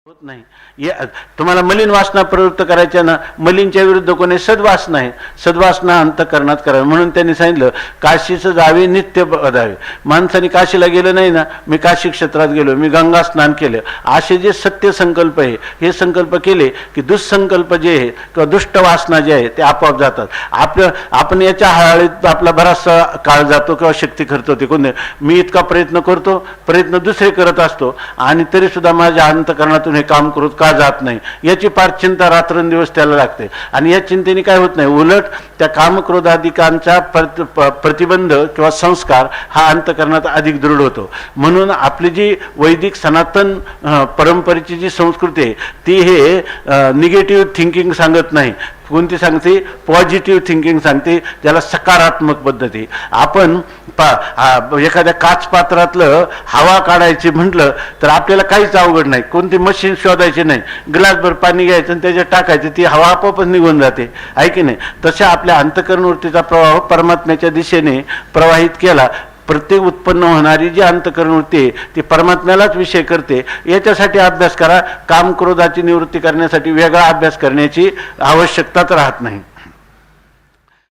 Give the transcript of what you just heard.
होत नाही। तुम्हाला मलिन वासना प्रवृत्त करायच्या ना, मलिनच्या विरुद्ध कोणी सद्वासना आहे, सद्वासना अंतःकरणात करावी म्हणून त्यांनी सांगितलं काशीचं जावे नित्य बधावे। माणसाने काशीला गेलं नाही ना, मी काशी क्षेत्रात गेलो, मी गंगा स्नान केलं, असे जे सत्य संकल्प आहे हे संकल्प केले की दुःसंकल्प जे आहे किंवा दुष्ट वासना जे आहे ते आपोआप जातात। आपण याच्या हाळीत आपला बराचसा काळ जातो किंवा शक्ती खर्च होते। कोण मी इतका प्रयत्न करतो, प्रयत्न दुसरे करत असतो आणि तरी सुद्धा माझ्या अंतःकरणातून हे काम करूत का जात नाही याची फार चिंता रात्रंदिवस त्याला लागते। आणि या चिंतेने काय होत नाही, उलट त्या कामक्रोधाधिकांचा प्रतिबंध किंवा संस्कार हा अंतःकरणात अधिक दृढ होतो। म्हणून आपली जी वैदिक सनातन परंपरेची जी संस्कृती आहे ती हे निगेटिव्ह थिंकिंग सांगत नाही, कोणती सांगते, पॉझिटिव्ह थिंकिंग सांगते, ज्याला सकारात्मक पद्धती। आपण एखाद्या काच पात्रातलं हवा काढायची म्हटलं तर आपल्याला काहीच अवघड नाही, कोणती मशीन शोधायची नाही, ग्लासभर पाणी घ्यायचं आणि त्याच्यात टाकायचं, ती हवा आपोआपच निघून जाते, आहे की नाही। तशा आपल्या अंतःकरणवृत्तीचा प्रवाह परमात्म्याच्या दिशेने प्रवाहित केला, प्रत्येक उत्पन्न होणारी जी अंतःकरणवृत्ती आहे ती परमात्म्यालाच विषय करते। याच्यासाठी अभ्यास करा, काम क्रोधाची निवृत्ती करण्यासाठी वेगळा अभ्यास करण्याची आवश्यकताच राहत नाही।